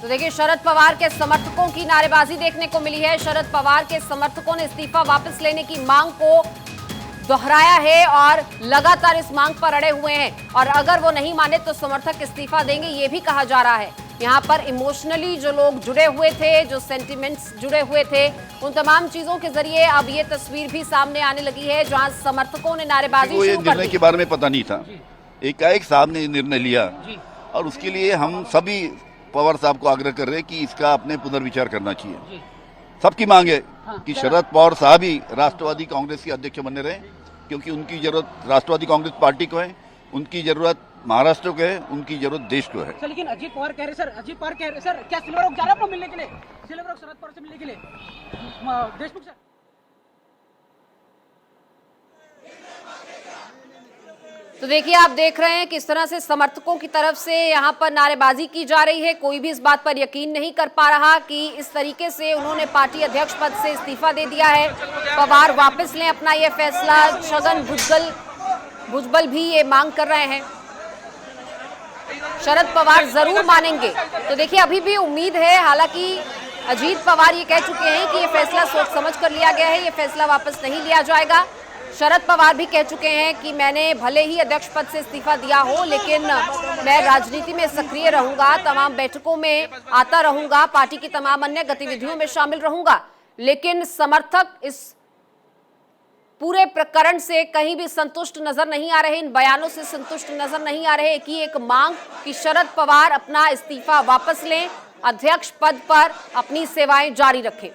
तो देखिए, शरद पवार के समर्थकों की नारेबाजी देखने को मिली है। शरद पवार के समर्थकों ने इस्तीफा वापस लेने की मांग को दोहराया है और लगातार इस मांग पर अड़े हुए हैं और अगर वो नहीं माने तो समर्थक इस्तीफा देंगे, ये भी कहा जा रहा है। यहाँ पर इमोशनली जो लोग जुड़े हुए थे, जो सेंटिमेंट्स जुड़े हुए थे, उन तमाम चीजों के जरिए अब ये तस्वीर भी सामने आने लगी है जहां समर्थकों ने नारेबाजी शुरू कर दी। के बारे में पता नहीं था, एकाएक साहब ने निर्णय लिया और उसके लिए हम सभी पवार साहब को आग्रह कर रहे हैं कि इसका अपने पुनर्विचार करना चाहिए। सबकी मांग है कि शरद पवार साहब ही राष्ट्रवादी कांग्रेस के अध्यक्ष बने रहे, क्योंकि उनकी जरूरत राष्ट्रवादी कांग्रेस पार्टी को है, उनकी जरूरत महाराष्ट्र को है, उनकी जरूरत देश को है। लेकिन अजीत पवार कह रहे सर क्या सिल्वर ओक जा रहे हैं आपको मिलने के लिए, सिल्वर ओक शरद पवार से मिलने के लिए देशमुख सर? तो देखिए, आप देख रहे हैं किस तरह से समर्थकों की तरफ से यहाँ पर नारेबाजी की जा रही है। कोई भी इस बात पर यकीन नहीं कर पा रहा कि इस तरीके से उन्होंने पार्टी अध्यक्ष पद से इस्तीफा दे दिया है। पवार वापस लें अपना ये फैसला। छगन भुजबल भी ये मांग कर रहे हैं। शरद पवार जरूर मानेंगे। तो देखिए, अभी भी उम्मीद है। हालांकि अजीत पवार ये कह चुके हैं कि ये फैसला सोच समझ कर लिया गया है, ये फैसला वापस नहीं लिया जाएगा। शरद पवार भी कह चुके हैं कि मैंने भले ही अध्यक्ष पद से इस्तीफा दिया हो, लेकिन मैं राजनीति में सक्रिय रहूंगा, तमाम बैठकों में आता रहूंगा, पार्टी की तमाम अन्य गतिविधियों में शामिल रहूंगा। लेकिन समर्थक इस पूरे प्रकरण से कहीं भी संतुष्ट नजर नहीं आ रहे, इन बयानों से संतुष्ट नजर नहीं आ रहे कि एक मांग कि शरद पवार अपना इस्तीफा वापस लें, अध्यक्ष पद पर अपनी सेवाएं जारी रखें।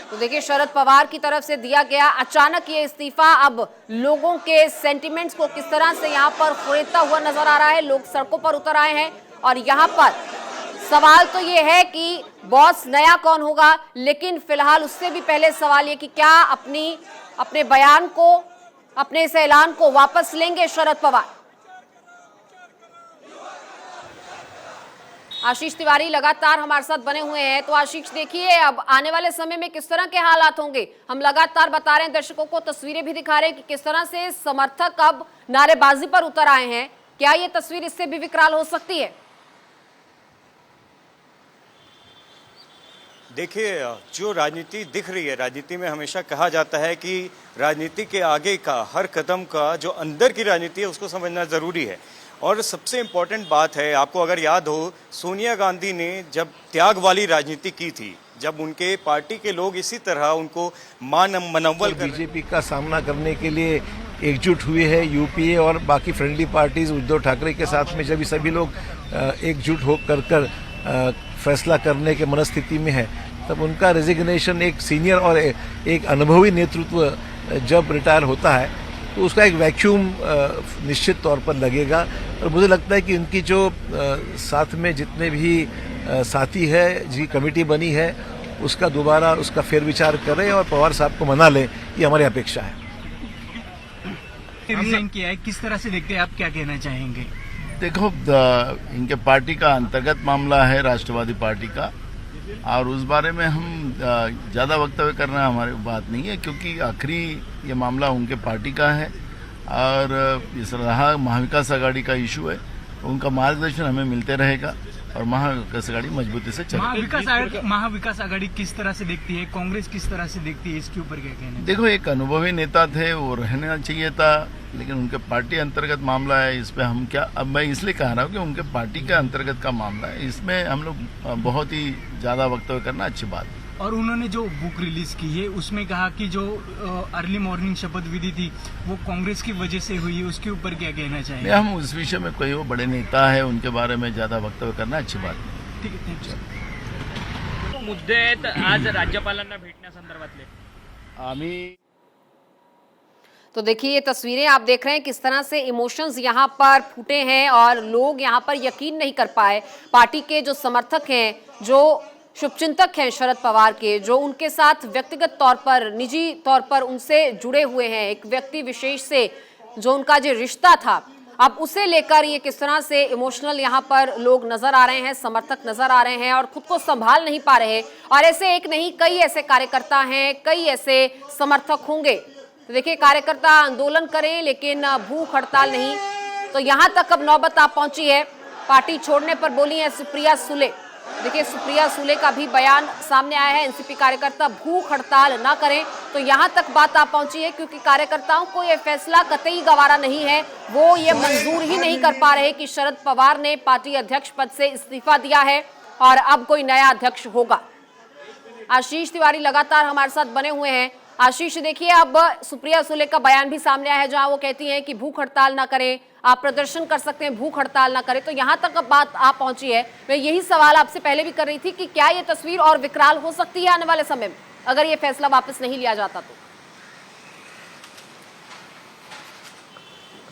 तो देखिए, शरद पवार की तरफ से दिया गया अचानक ये इस्तीफा अब लोगों के सेंटिमेंट्स को किस तरह से यहाँ पर खुरेदता हुआ नजर आ रहा है। लोग सड़कों पर उतर आए हैं और यहाँ पर सवाल तो ये है कि बॉस नया कौन होगा, लेकिन फिलहाल उससे भी पहले सवाल ये कि क्या अपने बयान को, अपने इस ऐलान को वापस लेंगे शरद पवार। आशीष तिवारी लगातार हमारे साथ बने हुए हैं। तो आशीष, देखिए अब आने वाले समय में किस तरह के हालात होंगे। हम लगातार बता रहे हैं दर्शकों को, तस्वीरें भी दिखा रहे हैं कि किस तरह से समर्थक अब नारेबाजी पर उतर आए हैं। क्या ये तस्वीर इससे भी विकराल हो सकती है? देखिए, जो राजनीति दिख रही है, राजनीति में हमेशा कहा जाता है कि राजनीति के आगे का हर कदम का जो अंदर की राजनीति है उसको समझना ज़रूरी है। और सबसे इम्पॉर्टेंट बात है, आपको अगर याद हो, सोनिया गांधी ने जब त्याग वाली राजनीति की थी, जब उनके पार्टी के लोग इसी तरह उनको मनव्वल बीजेपी का सामना करने के लिए एकजुट हुए हैं, यूपीए और बाकी फ्रेंडली पार्टीज उद्धव ठाकरे के साथ में जब सभी लोग एकजुट होकर फैसला करने के मनस्थिति में है, तब उनका रेजिग्नेशन, एक सीनियर और एक अनुभवी नेतृत्व जब रिटायर होता है तो उसका एक वैक्यूम निश्चित तौर पर लगेगा। और मुझे लगता है कि उनकी जो साथ में जितने भी साथी है, जी कमेटी बनी है, उसका दोबारा उसका फेर विचार करें और पवार साहब को मना लें, ये हमारी अपेक्षा है। रिजाइन किया है, किस तरह से देखते हैं आप, क्या कहना चाहेंगे? देखो, इनके पार्टी का अंतर्गत मामला है, राष्ट्रवादी पार्टी का, और उस बारे में हम ज़्यादा वक्तव्य करना हमारी बात नहीं है, क्योंकि आखिरी ये मामला उनके पार्टी का है और इस रहा महाविकास आघाड़ी का इशू है। उनका मार्गदर्शन हमें मिलते रहेगा और महाविकास आघाड़ी मजबूती से चलेगी। महाविकास आघाड़ी किस तरह से देखती है, कांग्रेस किस तरह से देखती है, इसके ऊपर क्या कहना है? देखो, एक अनुभवी नेता थे, वो रहना चाहिए था, लेकिन उनके पार्टी अंतर्गत मामला है, इस पे हम क्या, अब मैं इसलिए कह रहा हूँ कि उनके पार्टी के अंतर्गत का मामला है, इसमें हम लोग बहुत ही ज़्यादा वक्तव्य करना अच्छी बात है। और उन्होंने जो बुक रिलीज की है उसमें कहा कि जो अर्ली मॉर्निंग शपथ विधि थी वो कांग्रेस की वजह से हुई है, उसके ऊपर क्या कहना चाहेंगे? हम उस विषय में, कोई वो बड़े नेता है, उनके बारे में ज़्यादा वक्तव्य करना अच्छी बात नहीं। ठीक है, थँक्यू। तो मुद्दे आहेत आज राज्यपालांना भेटण्यासंदर्भातले आम्ही तो देखिए, ये तस्वीरें आप देख रहे हैं किस तरह से इमोशंस यहाँ पर फूटे हैं और लोग यहाँ पर यकीन नहीं कर पाए। पार्टी के जो समर्थक हैं, जो शुभचिंतक हैं शरद पवार के, जो उनके साथ व्यक्तिगत तौर पर, निजी तौर पर उनसे जुड़े हुए हैं, एक व्यक्ति विशेष से जो उनका जो रिश्ता था, अब उसे लेकर ये किस तरह से इमोशनल यहाँ पर लोग नजर आ रहे हैं, समर्थक नजर आ रहे हैं और खुद को संभाल नहीं पा रहे। और ऐसे एक नहीं, कई ऐसे कार्यकर्ता हैं, कई ऐसे समर्थक होंगे। तो देखिए, कार्यकर्ता आंदोलन करें लेकिन भूख हड़ताल नहीं, तो यहाँ तक अब नौबत आ पहुंची है पार्टी छोड़ने पर बोली हैं सुप्रिया सुले। देखिए सुप्रिया सुले का भी बयान सामने आया है। एनसीपी कार्यकर्ता भूख हड़ताल ना करें, तो यहां तक बात आ पहुंची है क्योंकि कार्यकर्ताओं को यह फैसला कतई गवारा नहीं है। वो ये मंजूर ही नहीं कर पा रहे कि शरद पवार ने पार्टी अध्यक्ष पद से इस्तीफा दिया है और अब कोई नया अध्यक्ष होगा। आशीष तिवारी लगातार हमारे साथ बने हुए हैं। आशीष, देखिए अब सुप्रिया सुले का बयान भी सामने आया है जहां वो कहती हैं कि भूख हड़ताल ना करें, आप प्रदर्शन कर सकते हैं, भूख हड़ताल ना करें। तो यहां तक अब बात आ पहुंची है। मैं यही सवाल आपसे पहले भी कर रही थी कि क्या ये तस्वीर और विकराल हो सकती है आने वाले समय में अगर ये फैसला वापस नहीं लिया जाता तो?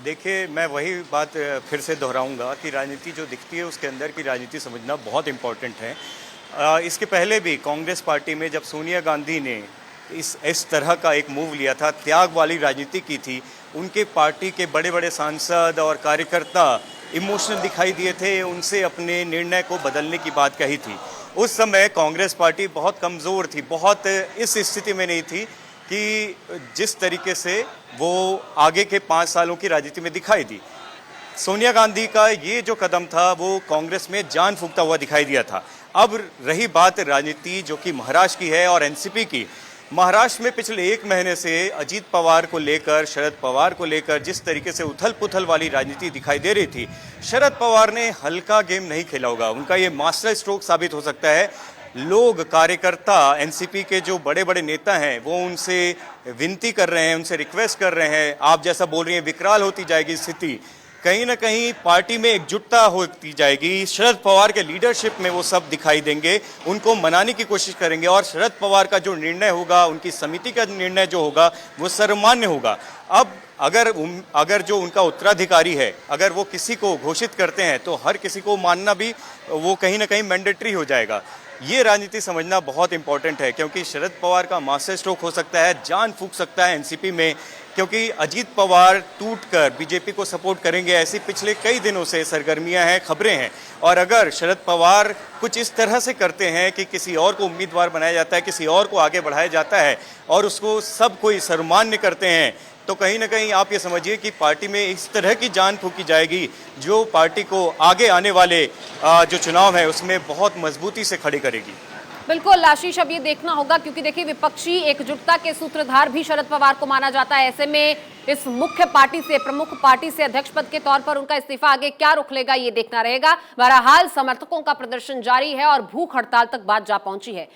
देखिए, मैं वही बात फिर से दोहराऊंगा कि राजनीति जो दिखती है उसके अंदर की राजनीति समझना बहुत इम्पोर्टेंट है। इसके पहले भी कांग्रेस पार्टी में जब सोनिया गांधी ने इस तरह का एक मूव लिया था, त्याग वाली राजनीति की थी, उनके पार्टी के बड़े बड़े सांसद और कार्यकर्ता इमोशनल दिखाई दिए थे, उनसे अपने निर्णय को बदलने की बात कही थी। उस समय कांग्रेस पार्टी बहुत कमज़ोर थी, बहुत इस स्थिति में नहीं थी कि जिस तरीके से वो आगे के 5 सालों की राजनीति में दिखाई दी। सोनिया गांधी का ये जो कदम था वो कांग्रेस में जान फूंकता हुआ दिखाई दिया था। अब रही बात राजनीति जो कि महाराष्ट्र की है और एनसीपी की। महाराष्ट्र में पिछले 1 महीने से अजीत पवार को लेकर, शरद पवार को लेकर जिस तरीके से उथल पुथल वाली राजनीति दिखाई दे रही थी, शरद पवार ने हल्का गेम नहीं खेला होगा। उनका ये मास्टर स्ट्रोक साबित हो सकता है। लोग, कार्यकर्ता, एनसीपी के जो बड़े बड़े नेता हैं वो उनसे विनती कर रहे हैं, उनसे रिक्वेस्ट कर रहे हैं। आप जैसा बोल रही हैं विकराल होती जाएगी स्थिति, कहीं ना कहीं पार्टी में एकजुटता होती जाएगी। शरद पवार के लीडरशिप में वो सब दिखाई देंगे, उनको मनाने की कोशिश करेंगे और शरद पवार का जो निर्णय होगा, उनकी समिति का निर्णय जो होगा वो सर्वमान्य होगा। अब अगर जो उनका उत्तराधिकारी है, अगर वो किसी को घोषित करते हैं तो हर किसी को मानना भी वो कहीं ना कहीं मैंडेटरी हो जाएगा। ये राजनीति समझना बहुत इंपॉर्टेंट है क्योंकि शरद पवार का मास्टर स्ट्रोक हो सकता है, जान फूंक सकता है एनसीपी में, क्योंकि अजीत पवार टूटकर बीजेपी को सपोर्ट करेंगे ऐसी पिछले कई दिनों से सरगर्मियां हैं, खबरें हैं। और अगर शरद पवार कुछ इस तरह से करते हैं कि किसी और को उम्मीदवार बनाया जाता है, किसी और को आगे बढ़ाया जाता है और उसको सब कोई सर्वमान्य करते हैं, तो कहीं ना कहीं आप ये समझिए कि पार्टी में इस तरह की जान फूंकी जाएगी जो पार्टी को आगे आने वाले जो चुनाव है उसमें बहुत मजबूती से खड़ी करेगी। बिल्कुल आशीष, अब ये देखना होगा क्योंकि देखिए विपक्षी एकजुटता के सूत्रधार भी शरद पवार को माना जाता है। ऐसे में इस मुख्य पार्टी से, प्रमुख पार्टी से अध्यक्ष पद के तौर पर उनका इस्तीफा आगे क्या रुख लेगा ये देखना रहेगा। बहरहाल समर्थकों का प्रदर्शन जारी है और भूख हड़ताल तक बात जा पहुंची है।